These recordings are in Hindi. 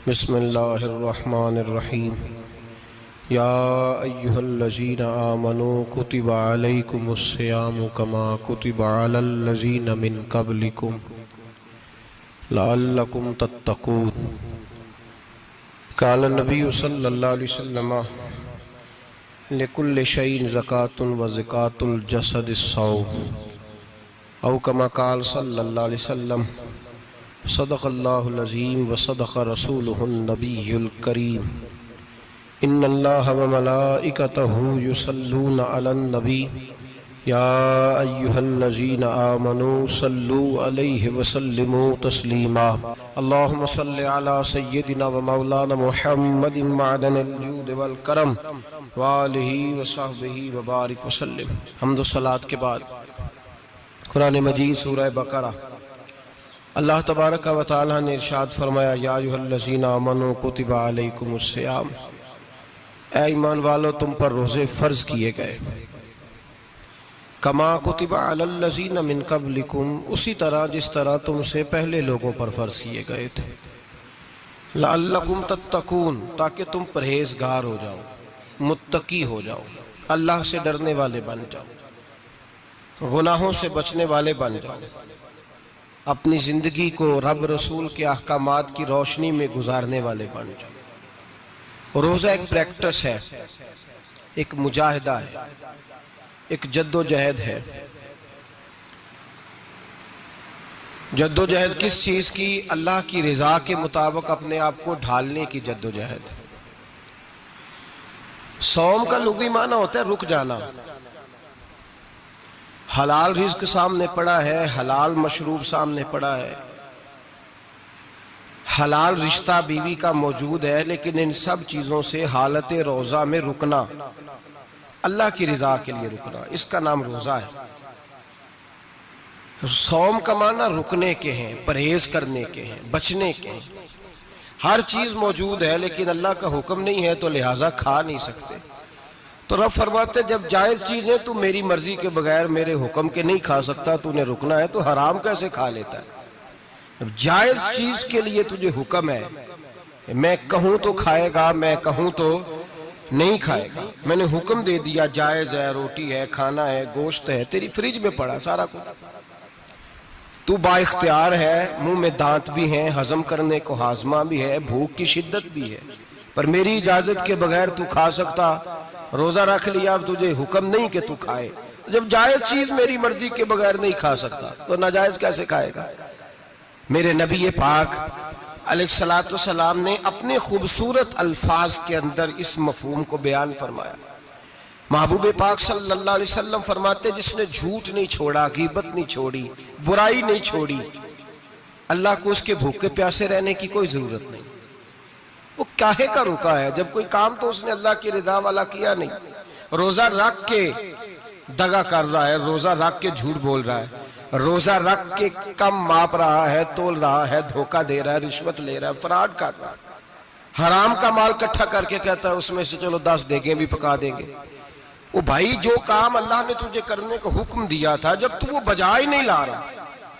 बिस्मिल्लाहिर्रहमानिर्रहीम। या अय्युहल्लज़ीना आमनू कुतिबा अलैकुमुस्सियामु कमा कुतिबा अलल्लज़ीना मिन क़ब्लिकुम लअल्लकुम तत्तक़ून। क़ाल नबिय्यु सल्लल्लाहु अलैहि वसल्लम लिकुल्लि शैइन ज़कातुन व ज़कातुल जसदिस्सौम औ कमा क़ाल सल्लल्लाहु अलैहि वसल्लम सदक़ल्लाहुल अज़ीम व सदक़ रसूलुहुन नबियुल करीम। इन्नल्लाह व मलाइकतहु युसल्लूना अलन नबी या अय्युहल्लज़ीना आमनू सल्लू अलैहि व सल्लिमू तस्लीमा। अल्लाहुम्मा सल्लि अला सय्यिदिना व मौलाना मुहम्मदिन मअदनिल जूद वल करम व आलिहि व सहबिहि व बारिक व सल्लिम। हम्द व सलात के बाद कुरान मजीद सूरह बकरा अल्लाह तबारक व तआला ने इरशाद फरमाया, या अय्युहल्लज़ीना आमनू कुतिबा अलैकुमुस्सियाम, ऐ ईमान वालो तुम पर रोज़े फ़र्ज किए गए, कमा कुतिबा अलल्लज़ीना मिन क़ब्लिकुम, उसी तरह जिस तरह तुमसे पहले लोगों पर फ़र्ज किए गए थे, लअल्लकुम तत्तकून, ताकि तुम परहेज़गार हो जाओ, मुत्तकी हो जाओ, अल्लाह से डरने वाले बन जाओ, गुनाहों से बचने वाले बन जाओ, अपनी ज़िंदगी को रब रसूल के अहकामात की रोशनी में गुजारने वाले बन जाओ। रोज़ा एक प्रैक्टिस है, एक मुजाहिदा है, एक जद्दोजहद है। जद्दोजहद किस चीज़ की? अल्लाह की रज़ा के मुताबिक अपने आप को ढालने की जद्दोजहद। सौम का लुग़वी माना होता है रुक जाना। हलाल रिज़्क सामने पड़ा है, हलाल मशरूब सामने पड़ा है, हलाल रिश्ता बीवी का मौजूद है, लेकिन इन सब चीज़ों से हालत रोज़ा में रुकना, अल्लाह की रज़ा के लिए रुकना, इसका नाम रोज़ा है। सौम का माना रुकने के हैं, परहेज करने के हैं, बचने के हैं। हर चीज़ मौजूद है लेकिन अल्लाह का हुक्म नहीं है तो लिहाजा खा नहीं सकते। तो रब फरमाते जब जायज़ चीज़ है तू मेरी मर्जी के बगैर मेरे हुक्म के नहीं खा सकता, तूने रुकना है तो हराम कैसे खा लेता है? अब जायज़ चीज़ के लिए तुझे हुक्म है, मैं कहूँ तो खाएगा, मैं कहूँ तो नहीं खाएगा। मैंने हुक्म दे दिया, जायज़ है, रोटी है, खाना है, गोश्त है, तेरी फ्रिज में पड़ा सारा कुछ, तू बाइख्तियार है, मुंह में दांत भी हैं, हजम करने को हाजमा भी है, भूख की शिद्दत भी है, पर मेरी इजाज़त के बगैर तू खा सकता। रोज़ा रख लिया, अब तुझे हुक्म नहीं कि तू खाए। जब जायज़ चीज़ मेरी मर्जी के बगैर नहीं खा सकता तो नाजायज़ कैसे खाएगा? मेरे नबी पाक अलैहिस्सलातु वस्सलाम ने अपने खूबसूरत अल्फाज के अंदर इस मफहूम को बयान फरमाया। महबूब पाक सल्लल्लाहु अलैहि वसल्लम फरमाते, जिसने झूठ नहीं छोड़ा, गीबत नहीं छोड़ी, बुराई नहीं छोड़ी, अल्लाह को उसके भूखे प्यासे रहने की कोई ज़रूरत नहीं। वो काहे का रुका है? जब कोई काम तो उसने अल्लाह की रिदा वाला किया नहीं। रोजा रख के दगा कर रहा है, रोजा रख के झूठ बोल रहा है, रोजा रख के कम माप रहा है, तोल रहा है, धोखा दे रहा है, रिश्वत ले रहा है, फ्रॉड कर रहा है, हराम का माल इकट्ठा करके कहता है उसमें से चलो 10 देंगे भी पका देंगे। वो भाई जो काम अल्लाह ने तुझे करने का हुक्म दिया था, जब तू वो बजा ही नहीं ला रहा,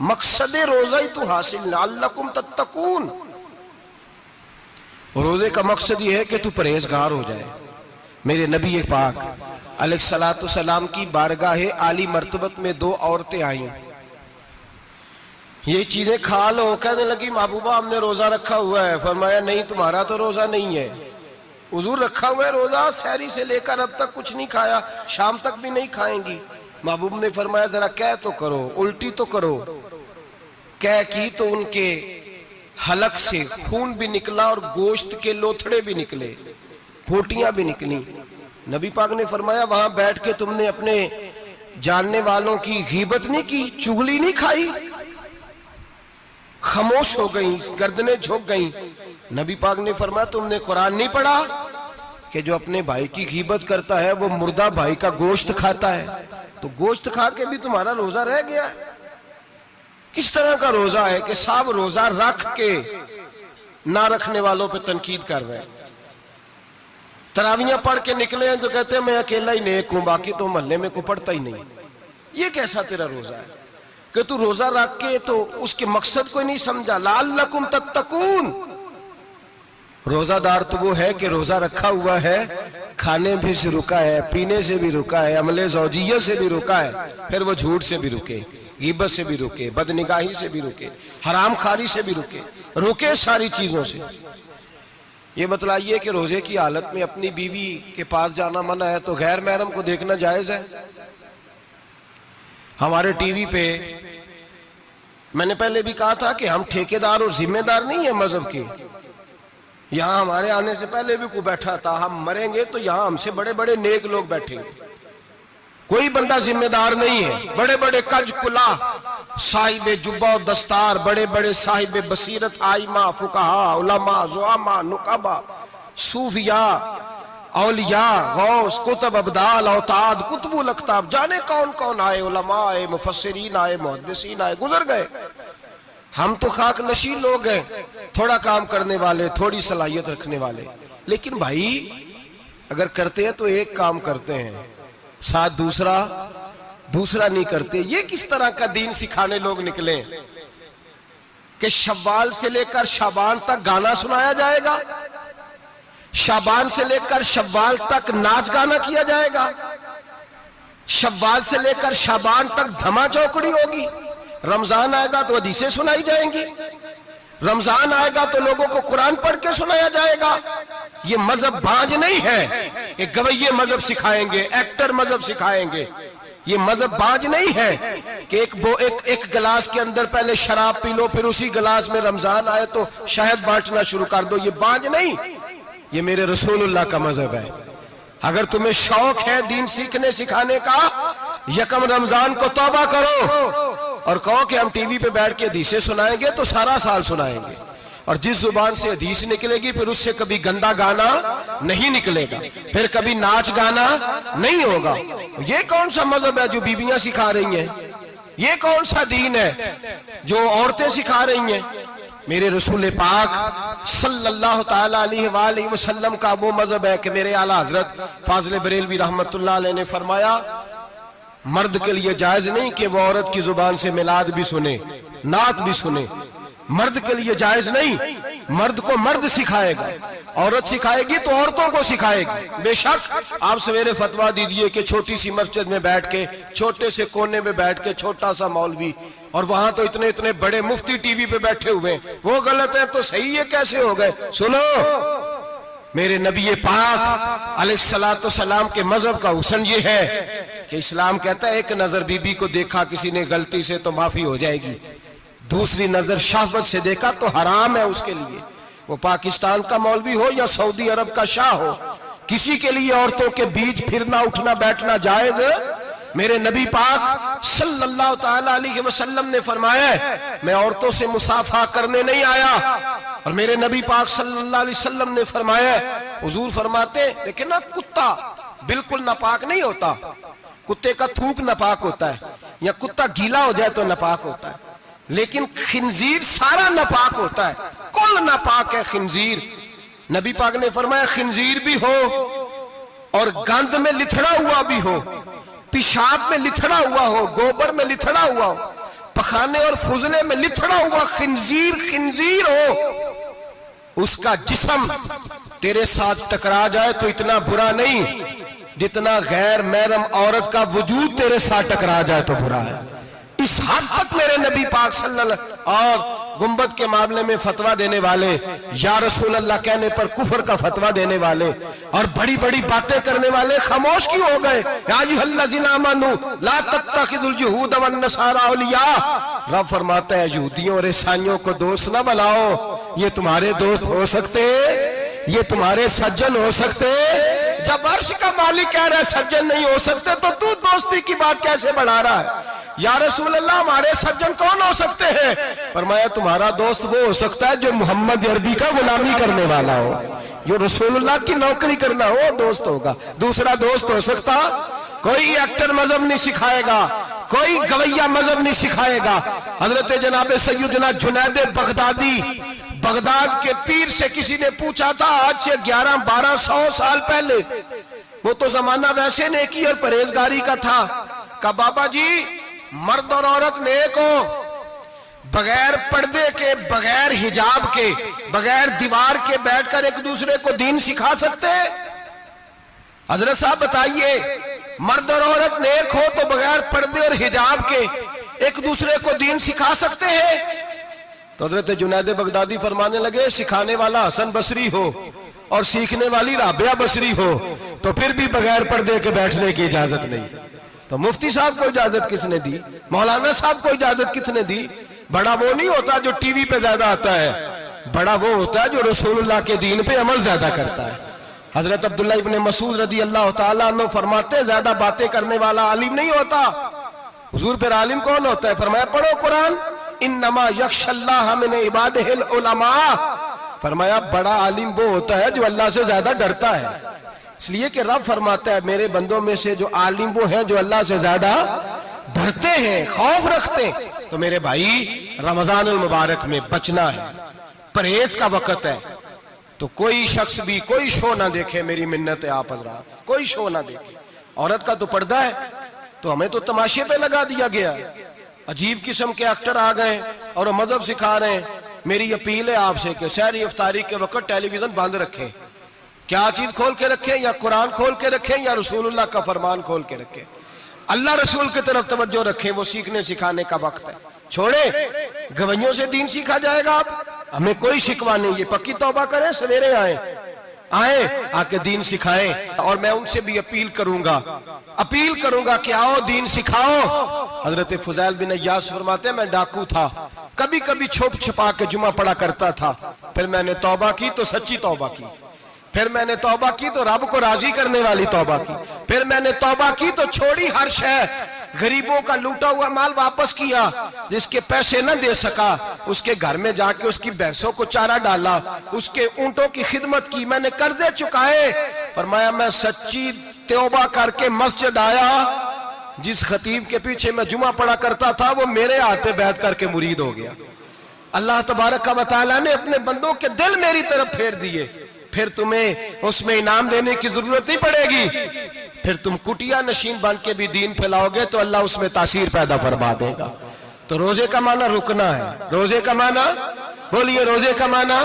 मकसद रोजा ही तू हासिल ना, लअल्लकुम तत्तकून। रोजे का मकसद ये है कि तू परहेजगार हो जाए। मेरे नबी पाक अलैहिस्सलातु वस्सलाम की बारगाह आली मर्तबत में 2 औरतें आई। ये चीजें खा लो, कहने लगी महबूबा हमने रोजा रखा हुआ है। फरमाया नहीं, तुम्हारा तो रोजा नहीं है, हुजूर रखा हुआ है रोजा, सहरी से लेकर अब तक कुछ नहीं खाया, शाम तक भी नहीं खाएंगी। महबूब ने फरमाया जरा कह तो करो, उल्टी तो करो। कह की तो उनके हलक से खून भी निकला और गोश्त के लोथड़े भी निकले, फोटियां भी निकली। नबी पाक ने फरमाया वहां बैठ के तुमने अपने जानने वालों की गीबत नहीं की, चुगली नहीं खाई? खामोश हो गई, गर्दनें झुक गई। नबी पाक ने फरमाया तुमने कुरान नहीं पढ़ा कि जो अपने भाई की गीबत करता है वो मुर्दा भाई का गोश्त खाता है? तो गोश्त खा के भी तुम्हारा रोजा रह गया। किस तरह का रोजा है कि सब रोजा रख के ना रखने वालों पे तनकीद कर रहे हैं। तरावियां पढ़ के निकले हैं तो कहते हैं मैं अकेला ही नेक हूं, बाकी तो मोहल्ले में कोई पढ़ता ही नहीं। ये कैसा तेरा रोजा है कि तू रोजा रख के तो उसके मकसद को नहीं समझा। लअल्लकुम तत्तकून, रोजादार तो वो है कि रोजा रखा हुआ है, खाने भी से रुका है, पीने से भी रुका है, अमले ज़ौजिय्या से भी रुका है, फिर वो झूठ से भी रुके, ग़ीबत से भी रुके, बदनिगाही से भी रुके, हराम खारी से भी रुके सारी चीजों से। ये बतलाइए कि रोजे की हालत में अपनी बीवी के पास जाना मना है तो गैर महरम को देखना जायज है? हमारे टीवी पे मैंने पहले भी कहा था कि हम ठेकेदार और जिम्मेदार नहीं है मजहब के। यहां हमारे आने से पहले भी कोई बैठा था, हम मरेंगे तो यहां हमसे बड़े बड़े नेक लोग बैठेंगे, कोई बंदा जिम्मेदार नहीं है। बड़े बड़े कज कुला साहिब जुब्बा और दस्तार, बड़े बड़े साहिब बसीरत, आइमा, फुकाहा, उलमा, ज़ुआमा, नुकाबा, सूफिया, औलिया, गौस, कुतुब, अब्दाल, औताद, कुतुबुल अख्ताब, जाने कौन कौन आए, उलमा आए, मुफस्सिरीन आए, मुहद्दिसीन आए, गुजर गए। हम तो खाक नशी लोग हैं, थोड़ा काम करने वाले, थोड़ी सलाहियत रखने वाले। लेकिन भाई अगर करते हैं तो एक काम करते हैं, साथ दूसरा नहीं करते। ये किस तरह का दीन सिखाने लोग निकले कि शव्वाल से लेकर शाबान तक गाना सुनाया जाएगा, शाबान से लेकर शव्वाल तक नाच गाना किया जाएगा, शव्वाल से लेकर शाबान तक धमा चौकड़ी होगी, रमजान आएगा तो हदीसें सुनाई जाएंगी, रमजान आएगा तो लोगों को कुरान पढ़ के सुनाया जाएगा। ये मजहब बाज नहीं है, एक गवैये मजहब सिखाएंगे, एक्टर मजहब सिखाएंगे। ये मजहब बाज नहीं है कि एक गिलास के अंदर पहले शराब पी लो, फिर उसी गिलास में रमजान आए तो शहद बांटना शुरू कर दो। ये बाज नहीं, ये मेरे रसूलुल्लाह का मजहब है। अगर तुम्हें शौक है दीन सीखने सिखाने का, यकम रमजान को तौबा करो और कहो कि हम टीवी पे बैठ के हदीसें सुनाएंगे तो सारा साल सुनाएंगे, और जिस जुबान से हदीस निकलेगी फिर उससे कभी गंदा गाना नहीं निकलेगा, फिर कभी नाच गाना नहीं होगा। ये कौन सा मजहब है जो बीबियां सिखा रही हैं? ये कौन सा दीन है जो औरतें सिखा रही हैं? मेरे रसूल पाक सल्लल्लाहु ताला अलैहि वसल्लम का वो मजहब है कि मेरे आला हजरत फाजिल बरेलवी रहमतुल्लाह अलैह ने फरमाया, मर्द के लिए जायज नहीं कि वो औरत की जुबान से मिलाद भी सुने, नात भी सुने। मर्द के लिए जायज नहीं, मर्द को मर्द सिखाएगा, औरत सिखाएगी तो औरतों को सिखाएगी। बेशक आप सवेरे फतवा दीजिए कि छोटी सी मस्जिद में बैठ के, छोटे से कोने में बैठ के छोटा सा मौलवी, और वहां तो इतने इतने बड़े मुफ्ती टीवी पे बैठे हुए, वो गलत है तो सही है कैसे हो गए? सुनो, मेरे नबी पाक अलैहिस्सलातु सलाम के मजहब का हुस्न ये है कि इस्लाम कहता है एक नजर बीबी को देखा किसी ने गलती से तो माफी हो जाएगी, दूसरी नजर शहवत से देखा तो हराम है उसके लिए। वो पाकिस्तान का मौलवी हो या सऊदी अरब का शाह हो, किसी के लिए औरतों के बीच फिरना उठना बैठना जायज? मेरे नबी पाक सल्लल्लाहु ताला अलैहि वसल्लम ने फरमाया, मैं औरतों से मुसाफा करने नहीं आया। और मेरे नबी पाक सल्लल्लाहु अलैहि वसल्लम ने फरमाया, हुजूर फरमाते लेकिन ना कुत्ता बिल्कुल नापाक नहीं होता, कुत्ते का थूक नापाक होता है, या कुत्ता गीला हो जाए तो नापाक होता है, लेकिन खिंजीर सारा नापाक होता है, कुल नापाक है खिंजीर। नबी पाक ने फरमाया खिंजीर भी हो और गंद में लिथड़ा हुआ भी हो, पेशाब में लिथड़ा हुआ हो, गोबर में लिथड़ा हुआ हो, पखाने और फुजले में लिथड़ा हुआ खिंजीर हो, उसका जिस्म तेरे साथ टकरा जाए तो इतना बुरा नहीं जितना गैर महरम औरत का वजूद तेरे साथ टकरा जाए तो बुरा है। इस हद तक मेरे नबी पाक सल्लल्लाहु और गुंबद के मामले में फतवा देने वाले, या रसूल अल्लाह कहने पर कुफर का फतवा देने वाले और बड़ी बड़ी बातें करने वाले खामोश क्यों हो गए? या अय्युहल्लज़ीना आमनू ला तत्तखिज़ुल यहूद वन नसारा औलिया। रब फरमाता है यहूदियों और ईसाइयों को दोस्त ना बनाओ, ये तुम्हारे दोस्त हो सकते, ये तुम्हारे सज्जन हो सकते। जब अर्श का मालिक कह रहा है सज्जन नहीं हो सकते तो तू दोस्ती की बात कैसे बढ़ा रहा है? या रसूल अल्लाह हमारे सज्जन कौन हो सकते हैं? फरमाया तुम्हारा दोस्त वो हो सकता है जो मोहम्मद अरबी का गुलामी करने वाला हो, जो रसूलुल्लाह की नौकरी करना हो दोस्त होगा। दूसरा दोस्त हो सकता, कोई एक्टर मजहब नहीं सिखाएगा, कोई गवैया मजहब नहीं सिखाएगा। हजरत जनाब सैयदना जुनैद बगदादी, बगदाद के पीर से किसी ने पूछा था आज से 1100-1200 साल पहले, वो तो जमाना वैसे नेकी और परहेजगारी का था, कहा बाबा जी मर्द और औरत नेक हो, बगैर पर्दे के, बगैर हिजाब के, बगैर दीवार के बैठकर एक दूसरे को दीन सिखा सकते हैं? हजरत साहब बताइए, मर्द और औरत नेक हो तो बगैर पर्दे और हिजाब के एक दूसरे को दीन सिखा सकते हैं? तो हजरत जुनैद बगदादी फरमाने लगे, सिखाने वाला हसन बसरी हो और सीखने वाली राबिया बसरी हो तो फिर भी बगैर पर्दे के बैठने की इजाजत नहीं। तो मुफ्ती साहब को इजाजत किसने दी? मौलाना साहब को इजाजत किसने दी? बड़ा वो नहीं होता जो टीवी पे ज्यादा आता है, बड़ा वो होता है जो रसूलुल्लाह के दीन पे अमल ज्यादा करता है। हजरत अब्दुल्लाह इब्ने मसूद रदी अल्लाह ताला अन्हु फरमाते, ज्यादा बातें करने वाला आलिम नहीं होता। हुजूर फिर आलिम कौन होता है? फरमाया पढ़ो कुरान, इन्नमा यख्शल्लाह मिन इबादिहिल उलमा। फरमाया बड़ा आलिम वो होता है जो अल्लाह से ज्यादा डरता है। इसलिए कि रब फरमाता है, मेरे बंदों में से जो आलिम वो हैं जो अल्लाह से ज्यादा डरते हैं, खौफ रखते हैं। तो मेरे भाई, रमजानुल मुबारक में बचना है, परहेज का वक्त है। तो कोई शख्स भी कोई शो ना देखे, मेरी मिन्नत है आप हजरात, कोई शो ना देखे। औरत का तो पर्दा है, तो हमें तो तमाशे पे लगा दिया गया। अजीब किस्म के एक्टर आ गए और मजहब सिखा रहे हैं। मेरी अपील है आपसे कि सहरी इफ्तारी के वक्त टेलीविजन बंद रखें। क्या चीज खोल के रखें? या कुरान खोल के रखें या रसूलुल्लाह का फरमान खोल के रखें। अल्लाह रसूल की तरफ तवज्जो रखें, वो सीखने सिखाने का वक्त है। छोड़े गवैयों से दीन सीखा जाएगा। आप हमें कोई शिकवा नहीं, ये पक्की तौबा करें, सवेरे आए आके दीन सिखाएं। और मैं उनसे भी अपील करूंगा कि आओ दीन सिखाओ। हजरत फुजैल बिन अय्यास फरमाते, मैं डाकू था, कभी कभी छुप छुपा के जुमा पढ़ा करता था, फिर मैंने तौबा की तो सच्ची तौबा की, फिर मैंने तौबा की तो रब को राजी करने वाली तौबा की, फिर मैंने तौबा की तो छोड़ी हर शय, गरीबों का लूटा हुआ माल वापस किया, जिसके पैसे न दे सका उसके घर में जाके उसकी भैंसों को चारा डाला, उसके ऊंटों की खिदमत की, मैंने कर्जे चुकाए। फरमाया मैं सच्ची तौबा करके मस्जिद आया, जिस खतीब के पीछे मैं जुमा पढ़ा करता था वो मेरे हाथ पे बैठ करके मुरीद हो गया। अल्लाह तबारक व तआला ने अपने बंदों के दिल मेरी तरफ फेर दिए। फिर तुम्हें उसमें इनाम देने की जरूरत नहीं पड़ेगी, फिर तुम कुटिया नशीन बन के भी दीन फैलाओगे तो अल्लाह उसमें तासीर पैदा फरमा देगा। तो रोजे का माना रुकना है। रोजे का माना बोलिए, रोजे का माना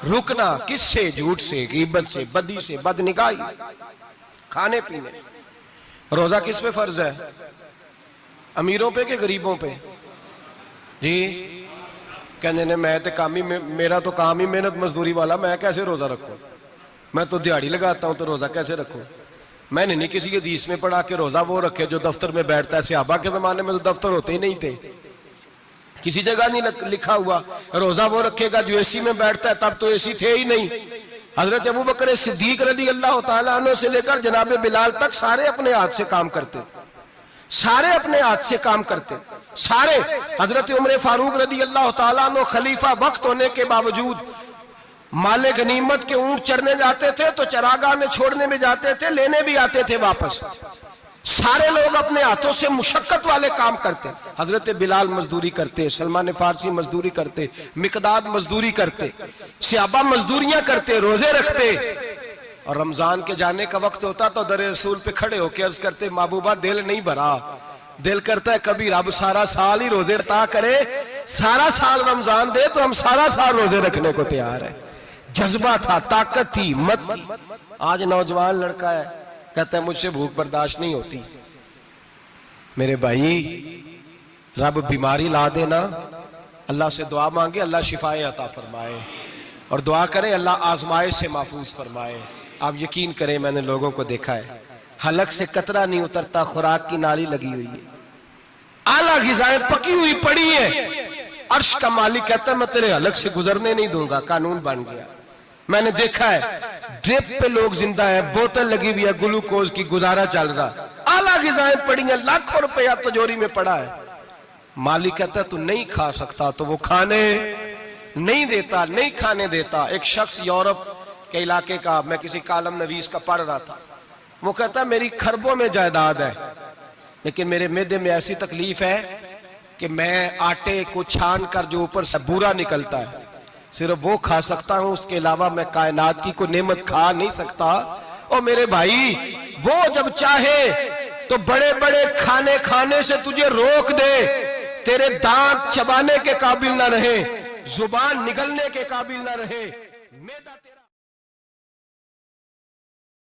रुकना। किससे? झूठ से, गीबत से, बदी से, बदनिगाही, खाने पीने। रोजा किस पे फर्ज है? अमीरों पे कि गरीबों पे? जी कहने ने मैं तो काम ही, मेरा तो काम ही मेहनत मजदूरी वाला, मैं कैसे रोजा रखूं? मैं तो दिहाड़ी लगाता हूं तो रोजा कैसे रखूं? मैंने नहीं किसी हदीस में पढ़ा के रोजा वो रखे जो दफ्तर में बैठता है। सहाबा के जमाने में तो दफ्तर होते ही नहीं थे, किसी जगह नहीं लिखा हुआ रोजा वो रखेगा जो एसी में बैठता है, तब तो एसी थे ही नहीं। हजरत अबू बकर सिद्दीक रज़ी अल्लाह तआला अन्हु से लेकर जनाब बिलाल तक सारे अपने हाथ से काम करते, सारे अपने हाथ से काम करते, सारे। हजरत उमर फारूक रज़ी अल्लाह तआला अन्हु खलीफा वक्त होने के बावजूद माले गनीमत के ऊंट चढ़ने जाते थे तो चरागाह में छोड़ने में जाते थे, लेने भी आते थे वापस। सारे लोग अपने हाथों से मुशक्कत वाले काम करते। हजरत बिलाल मजदूरी करते, सलमान फारसी मजदूरी करते, मिकदाद मजदूरी करते, सहाबा मजदूरियां करते, रोजे रखते। और रमजान के जाने का वक्त होता तो दर रसूल पे खड़े होकर अर्ज करते, महबूबा दिल नहीं भरा, दिल करता है कभी रब सारा साल ही रोजे अता करे, सारा साल रमजान दे तो हम सारा साल रोजे रखने को तैयार है। जज्बा था, ताकत थी, हिम्मत थी। आज नौजवान लड़का है, कहता है मुझसे भूख बर्दाश्त नहीं होती। मेरे भाई, रब बीमारी ला देना, अल्लाह से दुआ मांगे, अल्लाह शिफाए अता फरमाए, और दुआ करें अल्लाह आजमाइश से महफूज फरमाए। आप यकीन करें, मैंने लोगों को देखा है, हलक से कतरा नहीं उतरता, खुराक की नाली लगी हुई है, आला ग़िज़ाएं पकी हुई पड़ी है। अर्श का मालिक कहता है मैं तेरे हलक से गुजरने नहीं दूंगा, कानून बन गया। मैंने देखा है ड्रिप पे लोग जिंदा है, बोतल लगी हुई है, ग्लूकोज की, गुजारा चल रहा, आला ग़िज़ाएं पड़ी हैं, लाखों रुपया तिजोरी में पड़ा है। मालिक कहता है तू नहीं खा सकता, तो वो खाने नहीं देता, नहीं खाने देता। एक शख्स यूरोप के इलाके का, मैं किसी कालम नवीस का पढ़ रहा था, वो कहता मेरी खरबों में जायदाद है, लेकिन मेरे मैदे में ऐसी तकलीफ है कि मैं आटे को छान कर जो ऊपर से बूरा निकलता है सिर्फ वो खा सकता हूं, उसके अलावा मैं कायनात की कोई नेमत खा नहीं सकता। और मेरे भाई, वो जब चाहे तो बड़े बड़े खाने खाने से तुझे रोक दे, तेरे दांत चबाने के काबिल ना रहे, जुबान निगलने के काबिल ना रहे, मैदा तेरा